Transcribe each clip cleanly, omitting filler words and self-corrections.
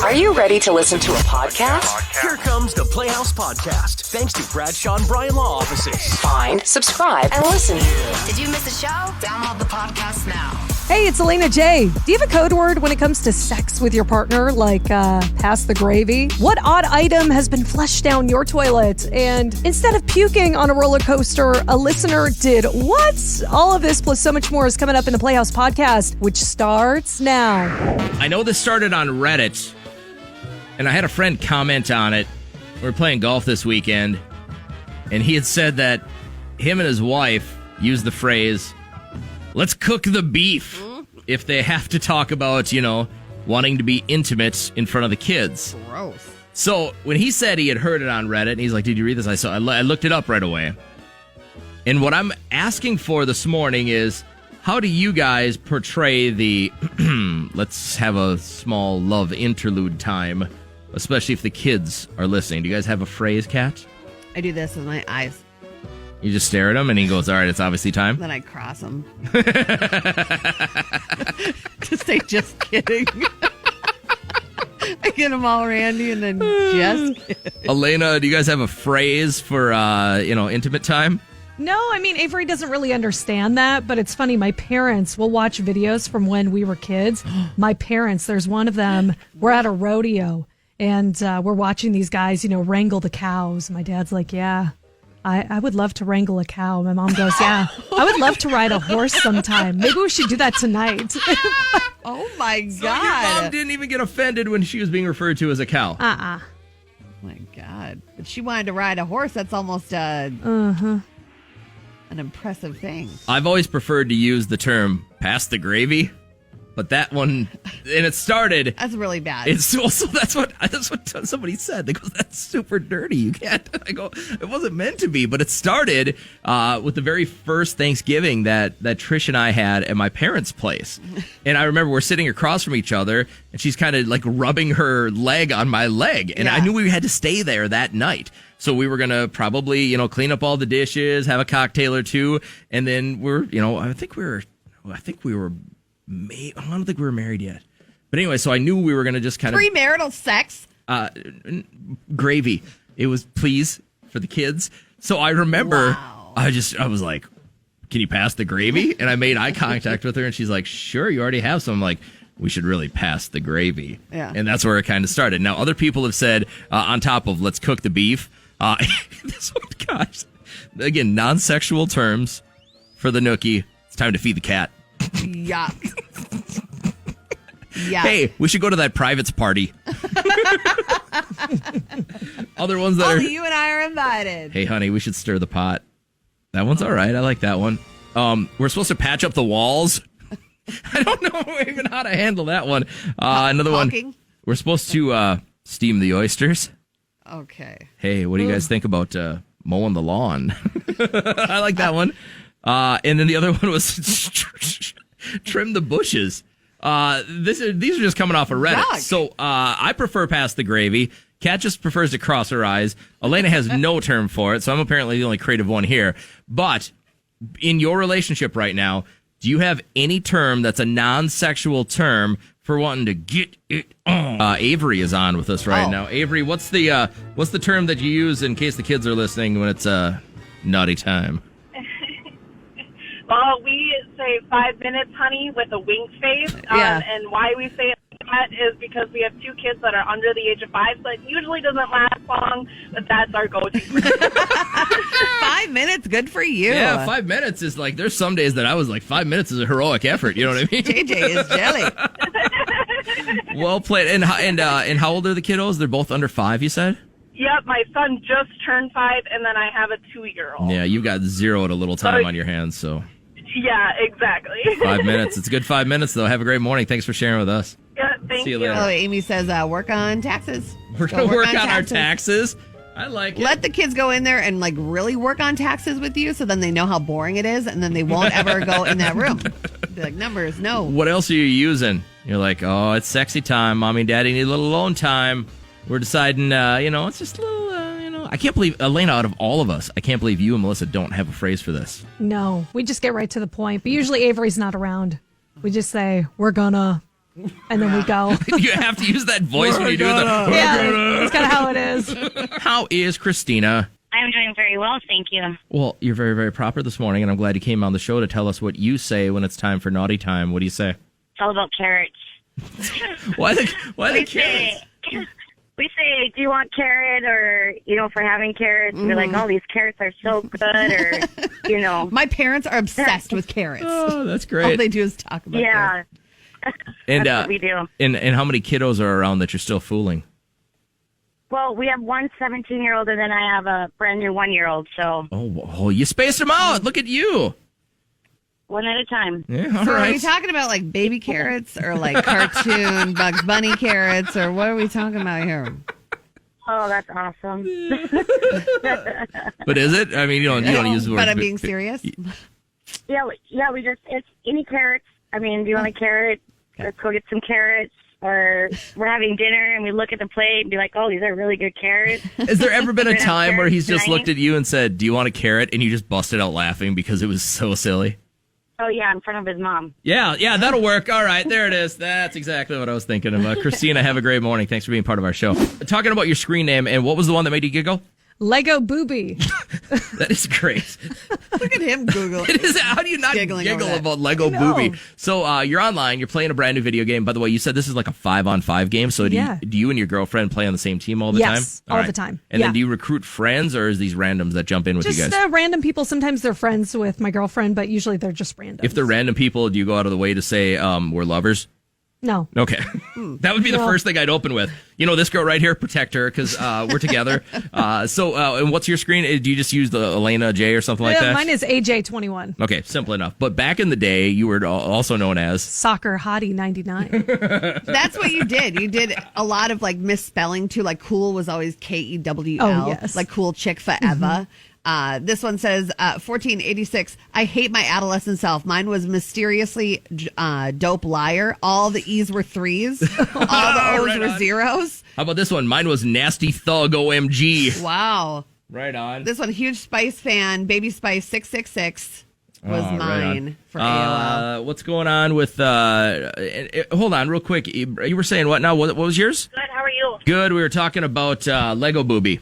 Are you ready to listen to a podcast? Here comes the Playhouse Podcast, thanks to Bradshaw and Bryan Law Offices. Find, subscribe, and listen. Did you miss a show? Download the podcast now. Hey, it's Elena J. Do you have a code word when it comes to sex with your partner, like pass the gravy? What odd item has been flushed down your toilet? And instead of puking on a roller coaster, a listener did what? All of this plus so much more is coming up in the Playhouse Podcast, which starts now. I know this started on Reddit, and I had a friend comment on it. We were playing golf this weekend, and he had said that him and his wife used the phrase, let's cook the beef, if they have to talk about, wanting to be intimate in front of the kids. Gross. So when he said he had heard it on Reddit, and he's like, did you read this? I looked it up right away. And what I'm asking for this morning is, how do you guys portray the, let's have a small love interlude time, especially if the kids are listening? Do you guys have a phrase, Kat? I do this with my eyes. You just stare at him, and he goes, all right, it's obviously time. Then I cross them. To say, just kidding. I get them all randy and then just kidding. Elena, do you guys have a phrase for, intimate time? No, I mean, Avery doesn't really understand that, but it's funny. My parents will watch videos from when we were kids. My parents, there's one of them. We're at a rodeo, and we're watching these guys, wrangle the cows. My dad's like, yeah. I would love to wrangle a cow. My mom goes, yeah, I would love to ride a horse sometime. Maybe we should do that tonight. Oh, my God. So your mom didn't even get offended when she was being referred to as a cow. Oh, my God. But she wanted to ride a horse. That's almost an impressive thing. I've always preferred to use the term pass the gravy. But that one, and it started. That's really bad. It's also that's what somebody said. They go, that's super dirty. You can't. I go, it wasn't meant to be. But it started with the very first Thanksgiving that Trish and I had at my parents' place. And I remember we're sitting across from each other, and she's kind of like rubbing her leg on my leg, and I knew we had to stay there that night. So we were gonna probably clean up all the dishes, have a cocktail or two, and then I don't think we were married yet. But anyway, so I knew we were going to just kind of... Premarital sex? Gravy. It was please for the kids. So I remember I was like, can you pass the gravy? And I made eye contact with her, and she's like, sure, you already have some. I'm like, we should really pass the gravy. Yeah. And that's where it kind of started. Now, other people have said, on top of let's cook the beef, this one, gosh, again, non-sexual terms for the nookie. It's time to feed the cat. Yuck. Yeah. Hey, we should go to that privates party. Other ones that Only you and I are invited. Hey, honey, we should stir the pot. That one's all right. I like that one. We're supposed to patch up the walls. I don't know even how to handle that one. Another one. We're supposed to steam the oysters. Okay. Hey, what do you guys think about mowing the lawn? I like that one. And then the other one was trim the bushes. These are just coming off of Reddit. Yuck. So I prefer pass the gravy. Kat just prefers to cross her eyes. Elena has no term for it, so I'm apparently the only creative one here. But in your relationship right now, do you have any term that's a non-sexual term for wanting to get it on? Avery is on with us right now. Avery, what's the term that you use in case the kids are listening when it's naughty time? Well, we say 5 minutes, honey, with a wink face. And why we say it like that is because we have 2 kids that are under the age of 5, so it usually doesn't last long, but that's our go-to. 5 minutes, good for you. Yeah, 5 minutes is like, there's some days that I was like, 5 minutes is a heroic effort, you know what I mean? JJ is jelly. Well played. And how old are the kiddos? They're both under 5, you said? Yep, my son just turned 5, and then I have a 2-year-old. Yeah, you've got zero to little time on your hands, so... Yeah, exactly. 5 minutes. It's a good 5 minutes, though. Have a great morning. Thanks for sharing with us. Yeah, thank See you you. later. Oh, Amy says work on taxes. We're going to work on our taxes. I like it. Let the kids go in there and really work on taxes with you, so then they know how boring it is, and then they won't ever go in that room. Be like, numbers, no. What else are you using? You're like, oh, it's sexy time. Mommy and Daddy need a little alone time. We're deciding, it's just a little, I can't believe, Elena, out of all of us, I can't believe you and Melissa don't have a phrase for this. No, we just get right to the point. But usually Avery's not around. We just say, we're gonna And then we go. You have to use that voice when you do that. Yeah, that's kind of how it is. How is Christina? I'm doing very well, thank you. Well, you're very, very proper this morning, and I'm glad you came on the show to tell us what you say when it's time for naughty time. What do you say? It's all about carrots. Why the carrots? We say, do you want carrot or, for having carrots? We're like, oh, these carrots are so good or, My parents are obsessed with carrots. Oh, that's great. All they do is talk about carrots. And, that's what we do. And how many kiddos are around that you're still fooling? Well, we have one 17-year-old and then I have a brand new 1-year-old, so. Oh, you spaced them out. Look at you. One at a time. Yeah, all So right. are we talking about like baby carrots or like cartoon Bugs Bunny carrots or what are we talking about here? Oh, that's awesome. But is it? I mean, you don't use the word. But I'm being serious. Yeah, it's any carrots. I mean, do you want a carrot? Let's go get some carrots. Or we're having dinner and we look at the plate and be like, oh, these are really good carrots. Has there ever been a We're gonna have time where he's carrots just tonight? looked at you and said, do you want a carrot? And you just busted out laughing because it was so silly? Oh, yeah, in front of his mom. Yeah, that'll work. All right, there it is. That's exactly what I was thinking of. Christina, have a great morning. Thanks for being part of our show. Talking about your screen name, and what was the one that made you giggle? Lego Booby. That is great. Look at him Google. It is. How do you not Giggling giggle over that. about Lego Booby? So you're online. You're playing a brand new video game. By the way, you said this is like a 5-on-5 game. So do you and your girlfriend play on the same team all the time? Yes, all the time. And Yeah. then do you recruit friends, or is these randoms that jump in with you Just guys? random people. Sometimes they're friends with my girlfriend, but usually they're just random. If they're random people, do you go out of the way to say we're lovers? No. Okay. That would be the first thing I'd open with. This girl right here, protect her because we're together. And what's your screen? Do you just use the Elena J or something like that? Mine is AJ21. Okay, simple enough. But back in the day, you were also known as Soccer Hottie 99. That's what you did. You did a lot of like misspelling too. Like cool was always KEWL. Oh, yes. Like cool chick forever. This one says 1486. I hate my adolescent self. Mine was mysteriously dope liar. All the E's were 3s. All the O's Right were on. 0s. How about this one? Mine was Nasty Thug OMG. Wow. Right on. This one, huge Spice fan. Baby Spice 666 was Right mine on. for AOL. What's going on with? Hold on, real quick. You were saying what now? What was yours? Good, how are you? Good. We were talking about Lego Booby.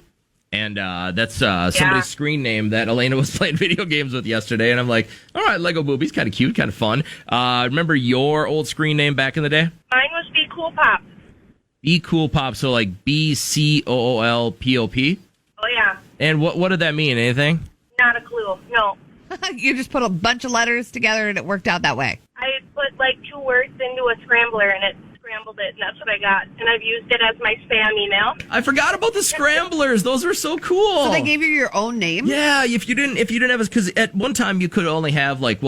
And that's somebody's screen name that Elena was playing video games with yesterday. And I'm like, all right, Lego Booby's kind of cute, kind of fun. Remember your old screen name back in the day? Mine was Be Cool Pop. Be Cool Pop. So like BCOOLPOP. Oh, yeah. And what did that mean? Anything? Not a clue. No. You just put a bunch of letters together and it worked out that way. I put like 2 words into a scrambler and it scrambled it, and that's what I got. And I've used it as my spam email. I forgot about the scramblers. Those were so cool. So they gave you your own name? Yeah, if you didn't have because at one time you could only have like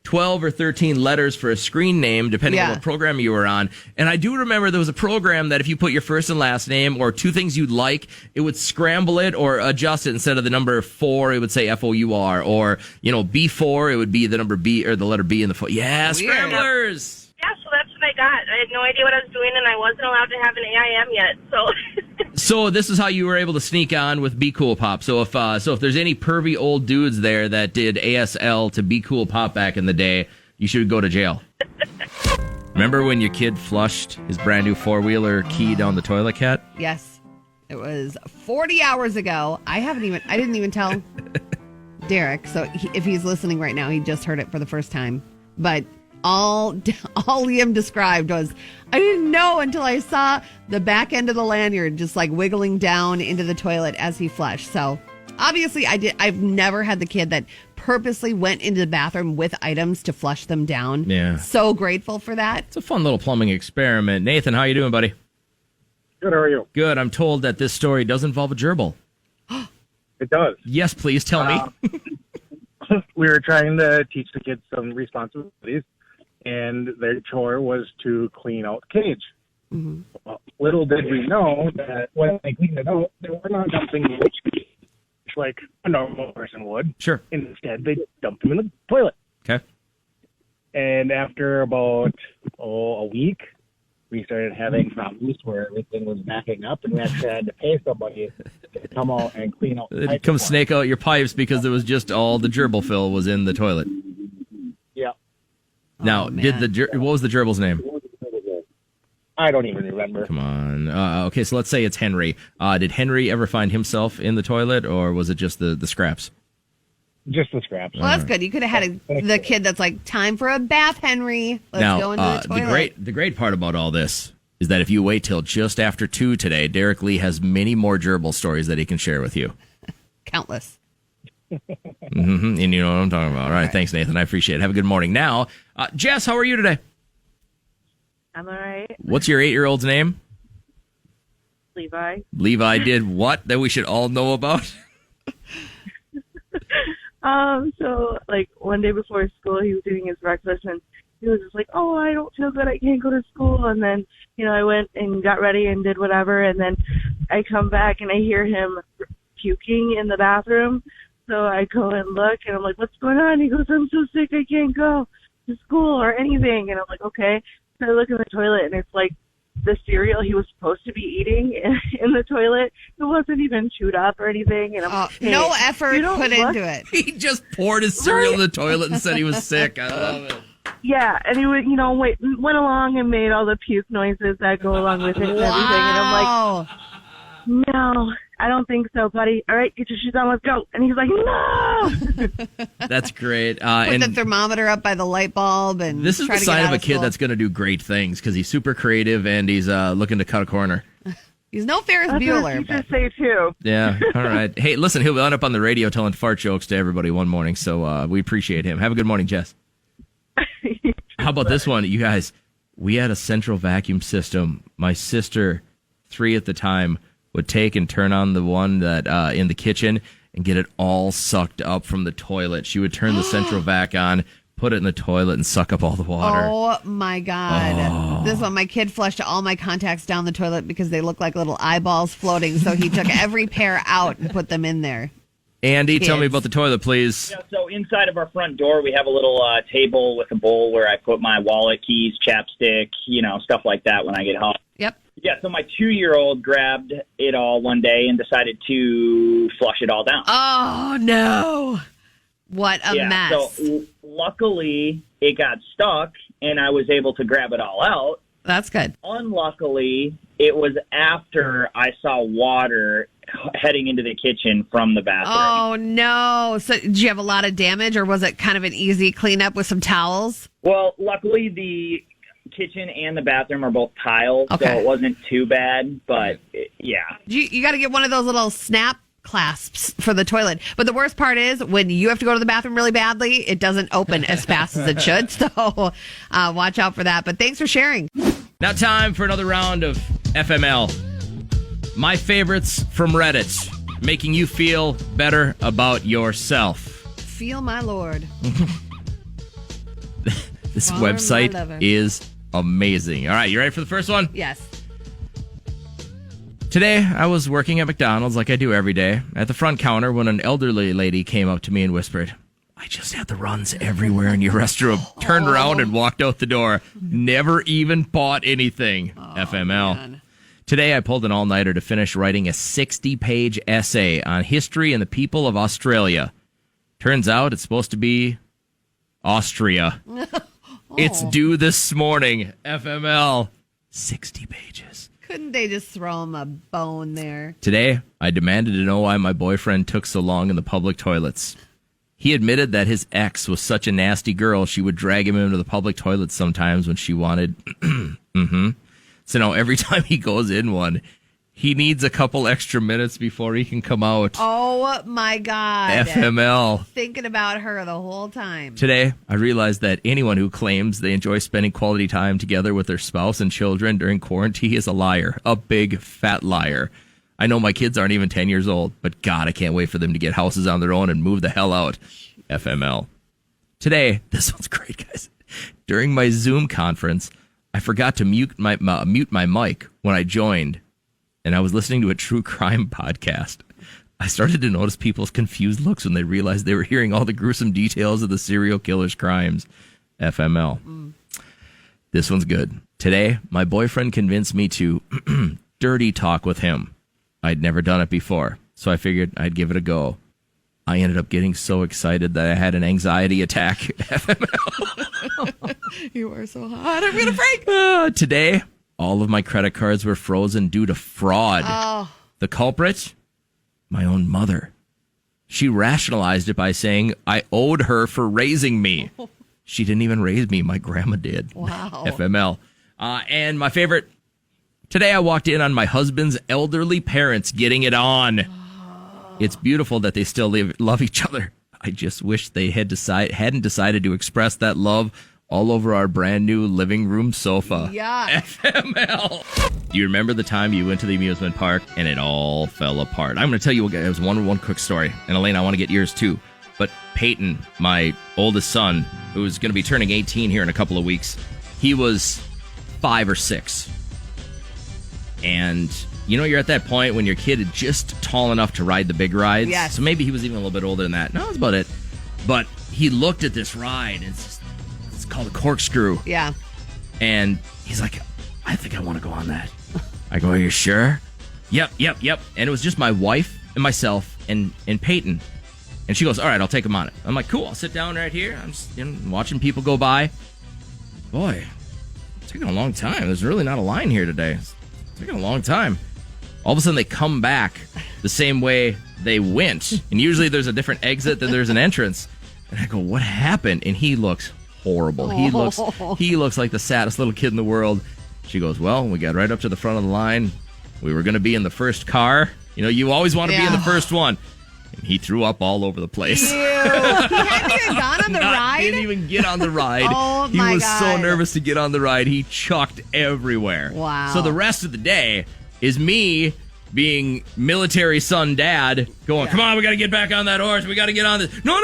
12 or 13 letters for a screen name depending on what program you were on. And I do remember there was a program that if you put your first and last name or 2 things you'd like, it would scramble it or adjust it. Instead of the number 4, it would say FOUR, or B4, it would be the number B or the letter B in the yeah, Weird. scramblers. Yeah, so that's what I got. I had no idea what I was doing, and I wasn't allowed to have an AIM yet. So So this is how you were able to sneak on with Be Cool Pop. So if there's any pervy old dudes there that did ASL to Be Cool Pop back in the day, you should go to jail. Remember when your kid flushed his brand new 4-wheeler key down the toilet, Cat? Yes. It was 40 hours ago. I didn't even tell Derek. So if he's listening right now, he just heard it for the first time. But all Liam described was, I didn't know until I saw the back end of the lanyard just like wiggling down into the toilet as he flushed. So obviously I've never had the kid that purposely went into the bathroom with items to flush them down. Yeah. So grateful for that. It's a fun little plumbing experiment. Nathan, how you doing, buddy? Good, how are you? Good. I'm told that this story does involve a gerbil. It does. Yes, please tell me. We were trying to teach the kids some responsibilities, and their chore was to clean out the cage. Mm-hmm. Well, little did we know that when they cleaned it out, they were not dumping the like a normal person would. Sure. Instead, they dumped them in the toilet. Okay. And after about a week, we started having problems where everything was backing up, and we actually had to pay somebody to come out and clean out the It'd pipes come for us. snake out your pipes because there was just all the gerbil fill was in the toilet. Yeah. Now, Oh, what was the gerbil's name? I don't even remember. Come on. Okay, so let's say it's Henry. Did Henry ever find himself in the toilet, or was it just the scraps? Just the scraps. Well, that's good. You could have had the kid that's like, time for a bath, Henry. Let's go into the toilet. The great part about all this is that if you wait till just after 2 today, Derek Lee has many more gerbil stories that he can share with you. Countless. And you know what I'm talking about. All right, thanks, Nathan. I appreciate it. Have a good morning. Now, Jess, how are you today? I'm all right. What's your 8-year-old's name? Levi. Levi did what that we should all know about? So, like, one day before school, he was eating his breakfast, and he was just like, oh, I don't feel good, I can't go to school. And then, I went and got ready and did whatever, and then I come back, and I hear him puking in the bathroom. So I go and look, and I'm like, what's going on? He goes, I'm so sick, I can't go to school or anything. And I'm like, okay. So I look in the toilet, and it's like the cereal he was supposed to be eating in the toilet. It wasn't even chewed up or anything. And I'm like, hey, no effort put into it. He just poured his cereal in the toilet and said he was sick. I love it. Yeah, and he would, went along and made all the puke noises that go along with it and everything. And I'm like, no, I don't think so, buddy. All right, get your shoes on, let's go. And he's like, no. That's great. Put and the thermometer up by the light bulb. And this is try the to sign get of out a kid school. that's going to do great things because he's super creative and he's looking to cut a corner. He's no Ferris That's Bueller. what teachers say, too. Yeah, all right. Hey, listen, he'll end up on the radio telling fart jokes to everybody one morning, so we appreciate him. Have a good morning, Jess. How about this one? You guys, we had a central vacuum system. My sister, 3 at the time, would take and turn on the one that in the kitchen and get it all sucked up from the toilet. She would turn the central vac on, put it in the toilet, and suck up all the water. Oh, my God. This one, my kid flushed all my contacts down the toilet because they look like little eyeballs floating, so he took every pair out and put them in there. Andy, tell me Kids. about the toilet, please. Yeah, so inside of our front door, we have a little table with a bowl where I put my wallet, keys, chapstick, stuff like that when I get home. Yep. Yeah, so my 2-year-old grabbed it all one day and decided to flush it all down. Oh, no. What a mess. So luckily, it got stuck, and I was able to grab it all out. That's good. Unluckily, it was after I saw water heading into the kitchen from the bathroom. Oh, no. So did you have a lot of damage, or was it kind of an easy cleanup with some towels? Well, luckily, the kitchen and the bathroom are both tiled, so it wasn't too bad, but yeah. You got to get one of those little snap clasps for the toilet. But the worst part is when you have to go to the bathroom really badly, it doesn't open as fast as it should. So watch out for that. But thanks for sharing. Now time for another round of FML. My favorites from Reddit, making you feel better about yourself. Feel my lord. This Farm website 11. is amazing. All right, you ready for the first one? Yes. Today, I was working at McDonald's like I do every day at the front counter when an elderly lady came up to me and whispered, I just had the runs everywhere in your restroom. Turned around and walked out the door. Never even bought anything. FML. Man. Today, I pulled an all-nighter to finish writing a 60-page essay on history and the people of Australia. Turns out it's supposed to be Austria. It's due this morning. FML. 60 pages. Couldn't they just throw him a bone there? Today, I demanded to know why my boyfriend took so long in the public toilets. He admitted that his ex was such a nasty girl, she would drag him into the public toilets sometimes when she wanted. So now every time he goes in one, he needs a couple extra minutes before he can come out. Oh, my God. FML. Thinking about her the whole time. Today, I realized that anyone who claims they enjoy spending quality time together with their spouse and children during quarantine is a liar. A big, fat liar. I know my kids aren't even 10 years old, but God, I can't wait for them to get houses on their own and move the hell out. FML. Today, this one's great, guys. During my Zoom conference, I forgot to mute my mic when I joined, and I was listening to a true crime podcast. I started to notice people's confused looks when they realized they were hearing all the gruesome details of the serial killer's crimes. FML. This one's good. Today, my boyfriend convinced me to dirty talk with him. I'd never done it before, so I figured I'd give it a go. I ended up getting so excited that I had an anxiety attack. You are so hot. I'm going to break. Today, All of my credit cards were frozen due to fraud. Oh. The culprit? My own mother. She rationalized it by saying I owed her for raising me. She didn't even raise me. My grandma did. Wow. FML. And my favorite, today I walked in on my husband's elderly parents getting it on. It's beautiful that they still love each other. I just wish they hadn't decided to express that love all over our brand new living room sofa. Yeah. FML. Do you remember the time you went to the amusement park and it all fell apart? I'm going to tell you, it was one quick story. And Elaine, I want to get yours too. But Peyton, my oldest son, who's going to be turning 18 here in a couple of weeks, he was 5 or 6. And you know, you're at that point when your kid is just tall enough to ride the big rides. Yes. So maybe he was even a little bit older than that. No, that's about it. But he looked at this ride. And it's called a corkscrew. Yeah. And he's like, I think I want to go on that. I go, are you sure? Yep. And it was just my wife and myself and Peyton. And she goes, all right, I'll take him on it. I'm like, cool, I'll sit down right here. I'm just watching people go by. Boy, it's taking a long time. There's really not a line here today. It's taking a long time. All of a sudden, they come back the same way they went. And usually there's a different exit, then there's an entrance. And I go, what happened? And he looks horrible. He looks like the saddest little kid in the world. She goes, well, we got right up to the front of the line. We were going to be in the first car. You know, you always want to be in the first one. And he threw up all over the place. Ew. He hadn't even gone on the ride? Didn't even get on the ride. Oh, he was so nervous to get on the ride. He chucked everywhere. Wow. So the rest of the day is me being military son dad going, come on, we got to get back on that horse. We got to get on this. No.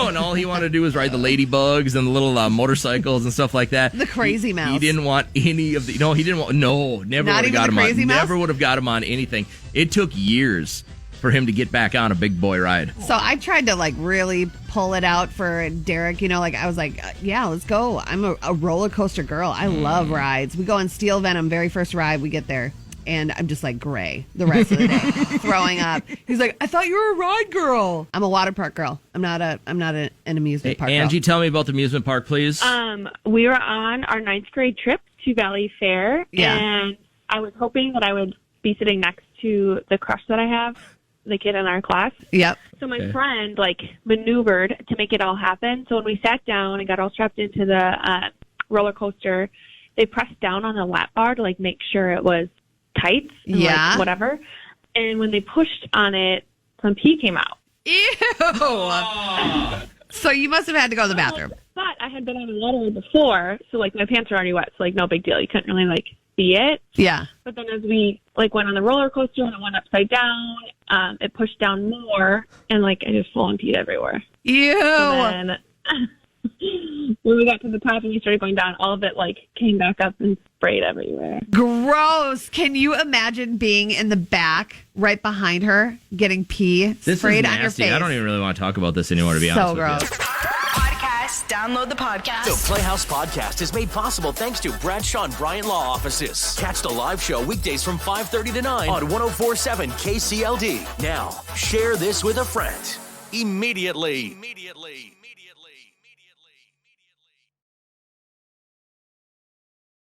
And all he wanted to do was ride the ladybugs and the little motorcycles and stuff like that. The crazy mouse. He didn't want any of the, never would have got him on. Never would have got him on anything. It took years for him to get back on a big boy ride. So I tried to really pull it out for Derek. I was like, yeah, let's go. I'm a roller coaster girl. I love rides. We go on Steel Venom, very first ride we get there. And I'm just gray the rest of the day, throwing up. He's like, I thought you were a ride girl. I'm a water park girl. I'm not an amusement park girl. Angie, tell me about the amusement park, please. We were on our 9th grade trip to Valley Fair. Yeah. And I was hoping that I would be sitting next to the crush that I have, the kid in our class. Yep. So my friend maneuvered to make it all happen. So when we sat down and got all strapped into the roller coaster, they pressed down on the lap bar to make sure it was tight and whatever. And when they pushed on it, some pee came out. Ew. So you must have had to go to the bathroom. But I had been on a water before, so my pants were already wet, so no big deal. You couldn't really see it. Yeah. But then as we went on the roller coaster and it went upside down, it pushed down more, and I just full on peed everywhere. Ew. And then when we got to the top and we started going down, all of it came back up and sprayed everywhere. Gross. Can you imagine being in the back right behind her getting pee sprayed on your face? I don't even really want to talk about this anymore, to be honest with you. So gross. Podcast. Download the podcast. The Playhouse Podcast is made possible thanks to Bradshaw and Bryant Law Offices. Catch the live show weekdays from 5:30 to 9 on 104.7 KCLD. Now, share this with a friend. Immediately.